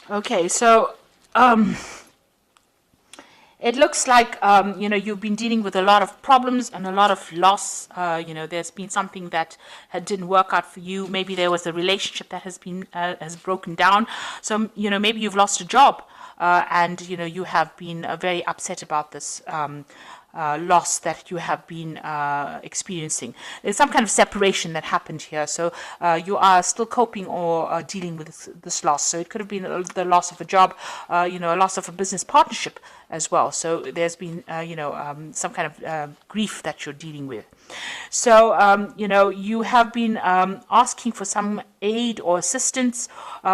Okay, so it looks like you've been dealing with a lot of problems and a lot of loss. There's been something that didn't work out for you. Maybe there was a relationship that has broken down. So maybe you've lost a job, and you have been very upset about this. Loss that you have been experiencing. There's some kind of separation that happened here. So you are still coping or dealing with this loss. So it could have been the loss of a job, a loss of a business partnership as well. So there's been, some kind of grief that you're dealing with. So, you have been asking for some aid or assistance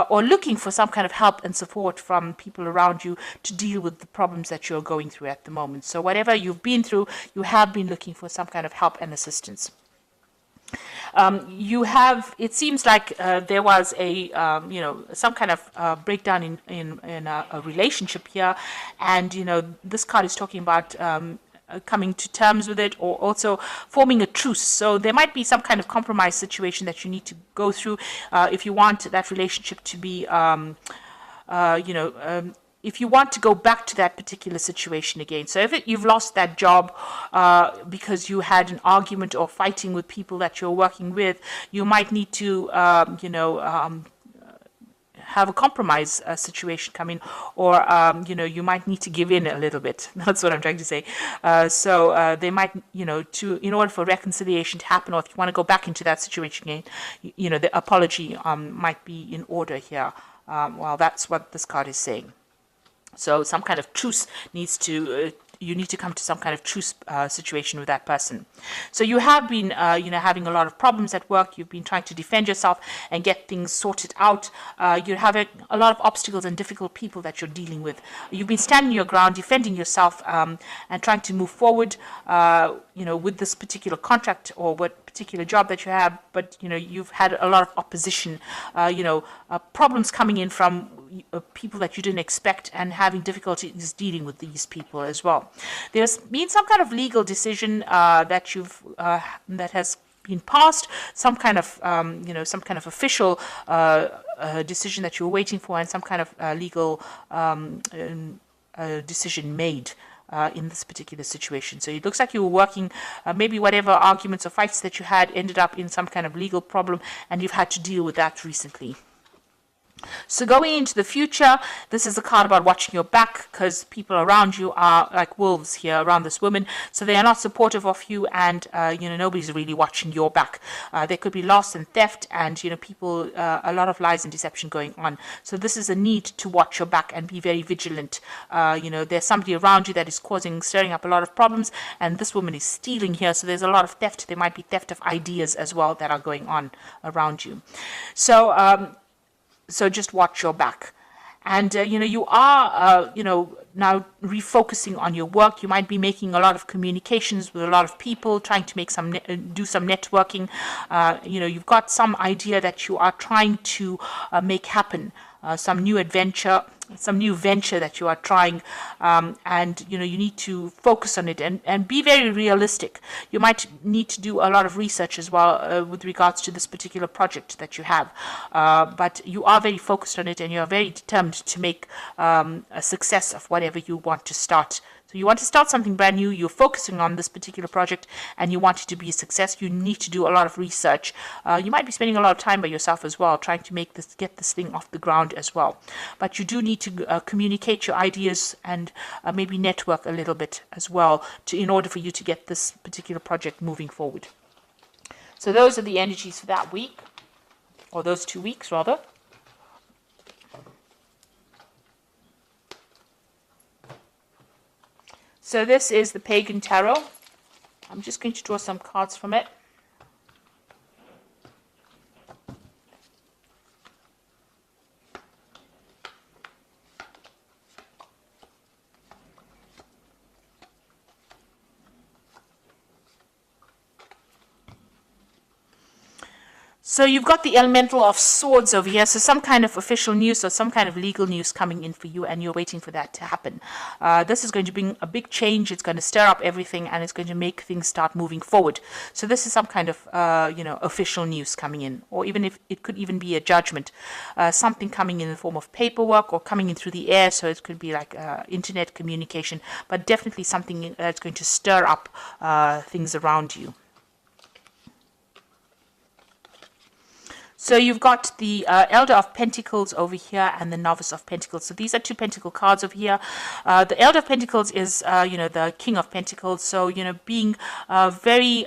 or looking for some kind of help and support from people around you to deal with the problems that you're going through at the moment. So, whatever you've been through, you have been looking for some kind of help and assistance. It seems like there was some kind of breakdown in a relationship here. And, this card is talking about coming to terms with it, or also forming a truce. So there might be some kind of compromise situation that you need to go through if you want that relationship to be, if you want to go back to that particular situation again. So if you've lost that job because you had an argument or fighting with people that you're working with, you might need to, have a compromise situation come in, or you might need to give in a little bit. That's what I'm trying to say. So they might, in order for reconciliation to happen, or if you want to go back into that situation again, the apology might be in order here. Well, that's what this card is saying. So some kind of truce needs to. You need to come to some kind of truce situation with that person. So you have been, having a lot of problems at work. You've been trying to defend yourself and get things sorted out. You're having a lot of obstacles and difficult people that you're dealing with. You've been standing your ground, defending yourself, and trying to move forward, with this particular contract or what particular job that you have. But, you've had a lot of opposition, problems coming in from people that you didn't expect, and having difficulties dealing with these people as well. There's been some kind of legal decision that has been passed, some kind of official decision that you're waiting for, and some kind of legal decision made in this particular situation. So it looks like you were working, maybe whatever arguments or fights that you had ended up in some kind of legal problem, and you've had to deal with that recently. So going into the future, this is a card about watching your back, because people around you are like wolves here around this woman. So they are not supportive of you, and nobody's really watching your back. There could be loss and theft, and people, a lot of lies and deception going on. So this is a need to watch your back and be very vigilant. There's somebody around you that is stirring up a lot of problems, and this woman is stealing here. So there's a lot of theft. There might be theft of ideas as well that are going on around you. So just watch your back. And, you are, now refocusing on your work. You might be making a lot of communications with a lot of people, trying to do some networking. You've got some idea that you are trying to make happen, some new venture that you are trying, and you need to focus on it and be very realistic. You might need to do a lot of research as well with regards to this particular project that you have, but you are very focused on it, and you are very determined to make a success of whatever you want to start. So you want to start something brand new, you're focusing on this particular project, and you want it to be a success. You need to do a lot of research. You might be spending a lot of time by yourself as well, trying to get this thing off the ground as well. But you do need to communicate your ideas and maybe network a little bit as well in order for you to get this particular project moving forward. So those are the energies for that week, or those 2 weeks rather. So this is the Pagan Tarot. I'm just going to draw some cards from it. So you've got the elemental of swords over here. So some kind of official news or some kind of legal news coming in for you, and you're waiting for that to happen. This is going to bring a big change. It's going to stir up everything, and it's going to make things start moving forward. So this is some kind of official news coming in, or even if it could even be a judgment, something coming in the form of paperwork or coming in through the air. So it could be like internet communication, but definitely something that's going to stir up things around you. So you've got the Elder of Pentacles over here and the Novice of Pentacles. So these are two Pentacle cards over here. The Elder of Pentacles is, the King of Pentacles. So, being very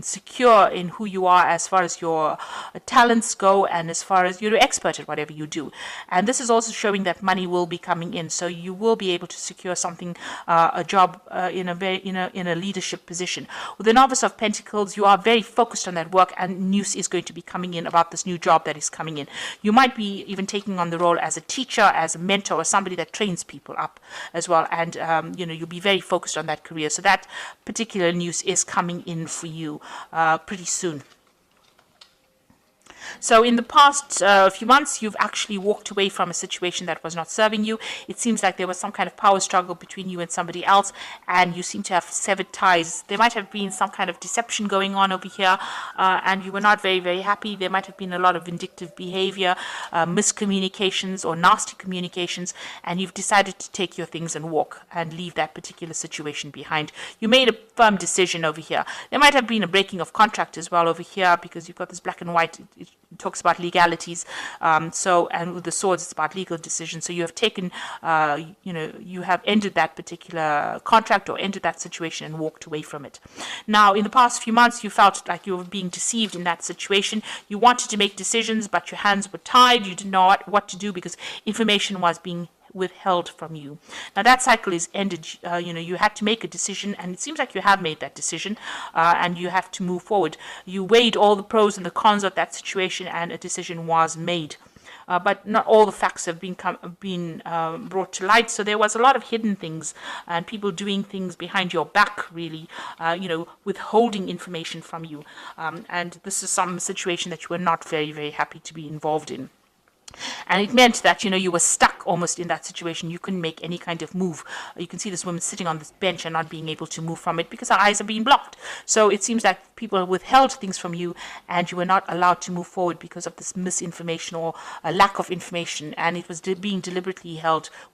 secure in who you are as far as your talents go and as far as you're an expert at whatever you do. And this is also showing that money will be coming in. So you will be able to secure something, a job in a leadership position. With the Novice of Pentacles, you are very focused on that work, and news is going to be coming in about this new job that is coming in. You might be even taking on the role as a teacher, as a mentor, or somebody that trains people up as well. And, you'll be very focused on that career. So that particular news is coming in for you pretty soon. So in the past few months, you've actually walked away from a situation that was not serving you. It seems like there was some kind of power struggle between you and somebody else, and you seem to have severed ties. There might have been some kind of deception going on over here, and you were not very, very happy. There might have been a lot of vindictive behavior, miscommunications or nasty communications, and you've decided to take your things and walk and leave that particular situation behind. You made a firm decision over here. There might have been a breaking of contract as well over here, because you've got this black and white. It talks about legalities. And with the swords, it's about legal decisions. So you have taken, you have ended that particular contract or ended that situation and walked away from it. Now, in the past few months, you felt like you were being deceived in that situation. You wanted to make decisions, but your hands were tied. You didn't know what to do because information was being withheld from you. Now that cycle is ended. You had to make a decision, and it seems like you have made that decision, and you have to move forward. You weighed all the pros and the cons of that situation, and a decision was made. But not all the facts have been brought to light. So there was a lot of hidden things and people doing things behind your back, really, withholding information from you. And this is some situation that you were not very, very happy to be involved in. And it meant that, you were stuck almost in that situation. You couldn't make any kind of move. You can see this woman sitting on this bench and not being able to move from it because her eyes are being blocked. So it seems like people withheld things from you, and you were not allowed to move forward because of this misinformation or a lack of information, and it was being deliberately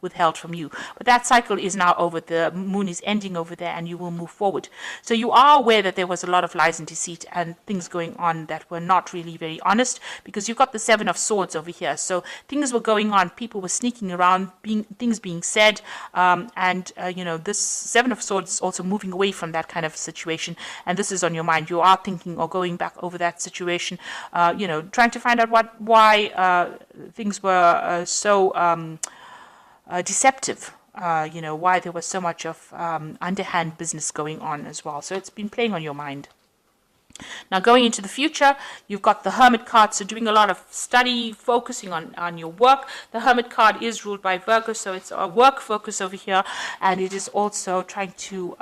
withheld from you. But that cycle is now over. The moon is ending over there, and you will move forward. So you are aware that there was a lot of lies and deceit and things going on that were not really very honest, because you've got the Seven of Swords over here. So things were going on, people were sneaking around, things being said, this Seven of Swords is also moving away from that kind of situation, and this is on your mind. You are thinking or going back over that situation, trying to find out why things were so deceptive. Why there was so much of underhand business going on as well. So it's been playing on your mind. Now, going into the future, you've got the Hermit card, so doing a lot of study, focusing on your work. The Hermit card is ruled by Virgo, so it's a work focus over here, and it is also trying to,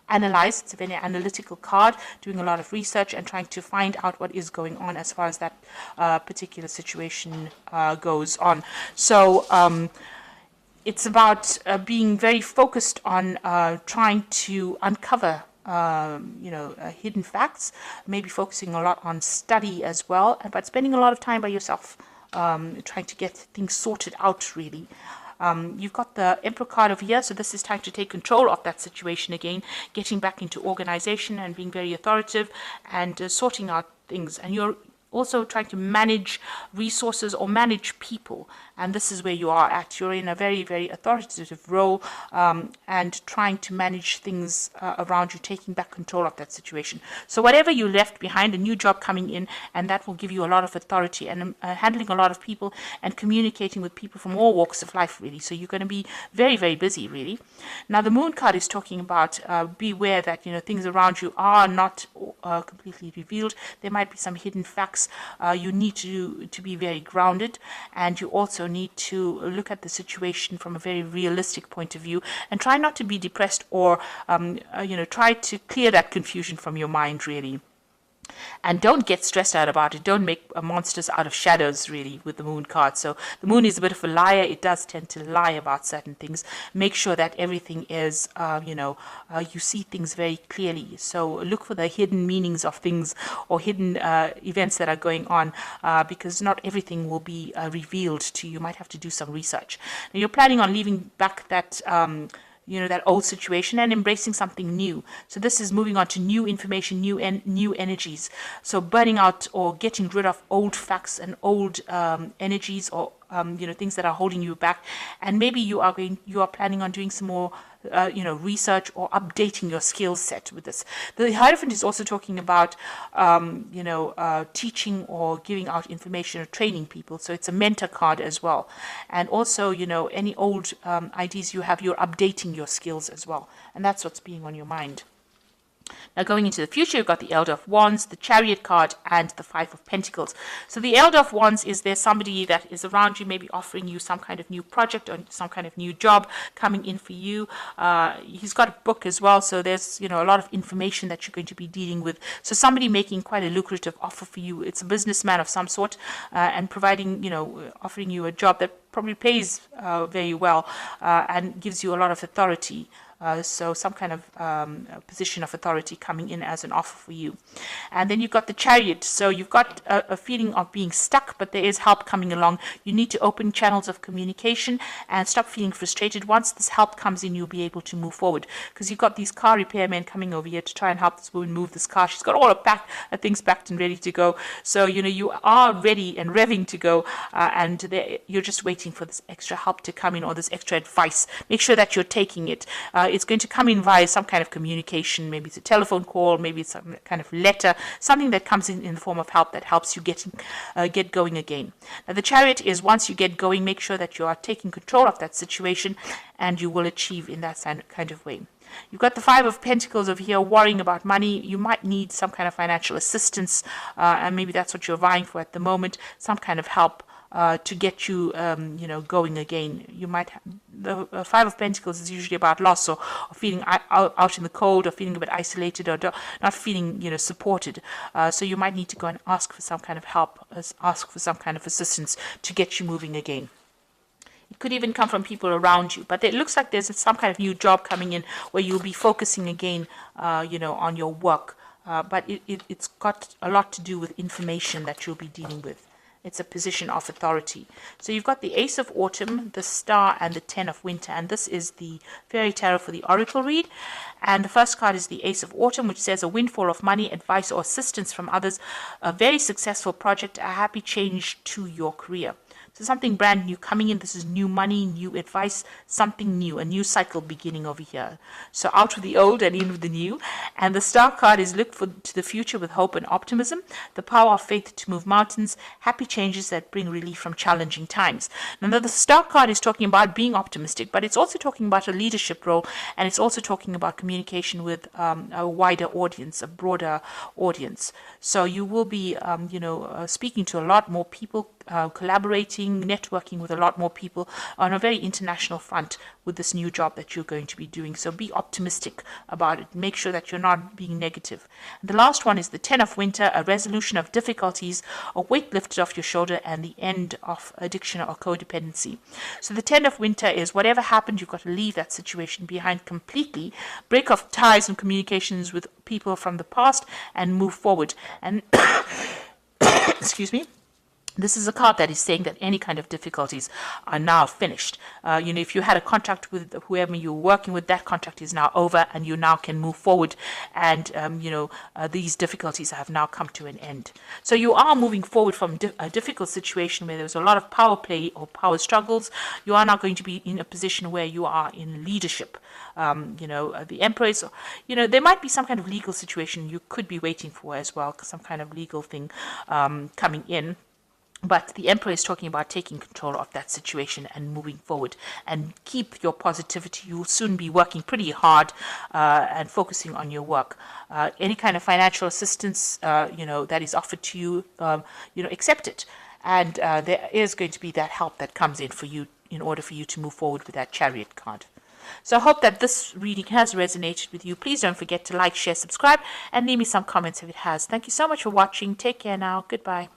analyze. It's a very analytical card, doing a lot of research and trying to find out what is going on as far as that particular situation goes on. So, it's about being very focused on trying to uncover hidden facts, maybe focusing a lot on study as well, but spending a lot of time by yourself, trying to get things sorted out, really. You've got the Emperor card over here, so this is time to take control of that situation again, getting back into organization and being very authoritative and sorting out things. And you're also trying to manage resources or manage people, and this is where you are at. You're in a very, very authoritative role, and trying to manage things around you, taking back control of that situation. So whatever you left behind, a new job coming in, and that will give you a lot of authority, and handling a lot of people and communicating with people from all walks of life, really. So you're going to be very, very busy, really. Now the Moon card is talking about beware that things around you are not completely revealed. There might be some hidden facts. You need to be very grounded, and you also need to look at the situation from a very realistic point of view, and try not to be depressed, or try to clear that confusion from your mind, really. And don't get stressed out about it. Don't make monsters out of shadows, really, with the moon card. So the moon is a bit of a liar. It does tend to lie about certain things. Make sure that everything is, you see things very clearly. So look for the hidden meanings of things or hidden events that are going on, because not everything will be revealed to you. You might have to do some research. Now, you're planning on leaving back that that old situation and embracing something new. So this is moving on to new information, new energies. So burning out or getting rid of old facts and old energies, or things that are holding you back. And maybe you are planning on doing some more research or updating your skill set with this. The Hierophant is also talking about, teaching or giving out information or training people. So it's a mentor card as well. And also, any old ideas you have, you're updating your skills as well. And that's what's being on your mind. Now, going into the future, you've got the Elder of Wands, the Chariot card, and the Five of Pentacles. So the Elder of Wands is there somebody that is around you, maybe offering you some kind of new project or some kind of new job coming in for you. He's got a book as well, so there's a lot of information that you're going to be dealing with. So somebody making quite a lucrative offer for you. It's a businessman of some sort, and providing, offering you a job that probably pays very well, and gives you a lot of authority. So some kind of position of authority coming in as an offer for you. And then you've got the Chariot. So you've got a feeling of being stuck, but there is help coming along. You need to open channels of communication and stop feeling frustrated. Once this help comes in, you'll be able to move forward, because you've got these car repairmen coming over here to try and help this woman move this car. She's got all her things packed and ready to go. So, you are ready and revving to go, and you're just waiting for this extra help to come in, or this extra advice. Make sure that you're taking it. It's going to come in via some kind of communication. Maybe it's a telephone call, maybe it's some kind of letter, something that comes in the form of help that helps you get going again. Now, the Chariot is, once you get going, make sure that you are taking control of that situation, and you will achieve in that kind of way. You've got the Five of Pentacles over here, worrying about money. You might need some kind of financial assistance, and maybe that's what you're vying for at the moment, some kind of help to get you, going again. You might the Five of Pentacles is usually about loss, or feeling out in the cold, or feeling a bit isolated, or not feeling, supported. So you might need to go and ask for some kind of help, ask for some kind of assistance to get you moving again. It could even come from people around you, but it looks like there's some kind of new job coming in where you'll be focusing again, on your work. But it's got a lot to do with information that you'll be dealing with. It's a position of authority. So you've got the Ace of Autumn, the Star, and the Ten of Winter. And this is the Fairy Tarot for the Oracle read. And the first card is the Ace of Autumn, which says a windfall of money, advice, or assistance from others, a very successful project, a happy change to your career. So something brand new coming in. This is new money, new advice, something new, a new cycle beginning over here. So out with the old and in with the new. And the Star card is look to the future with hope and optimism, the power of faith to move mountains, happy changes that bring relief from challenging times. Now, the Star card is talking about being optimistic, but it's also talking about a leadership role, and it's also talking about communication with a wider audience, a broader audience. So you will be, speaking to a lot more people, collaborating, networking with a lot more people on a very international front with this new job that you're going to be doing. So be optimistic about it. Make sure that you're not being negative. And the last one is the Ten of Winter, a resolution of difficulties, a weight lifted off your shoulder, and the end of addiction or codependency. So the Ten of Winter is whatever happened, you've got to leave that situation behind completely, break off ties and communications with people from the past, and move forward. And excuse me. This is a card that is saying that any kind of difficulties are now finished. If you had a contract with whoever you were working with, that contract is now over, and you now can move forward. And, these difficulties have now come to an end. So you are moving forward from a difficult situation where there was a lot of power play or power struggles. You are now going to be in a position where you are in leadership. The Empress, there might be some kind of legal situation you could be waiting for as well, some kind of legal thing coming in. But the Emperor is talking about taking control of that situation and moving forward, and keep your positivity. You'll soon be working pretty hard and focusing on your work. Any kind of financial assistance, that is offered to you, accept it. And there is going to be that help that comes in for you in order for you to move forward with that Chariot card. So I hope that this reading has resonated with you. Please don't forget to like, share, subscribe, and leave me some comments if it has. Thank you so much for watching. Take care now. Goodbye.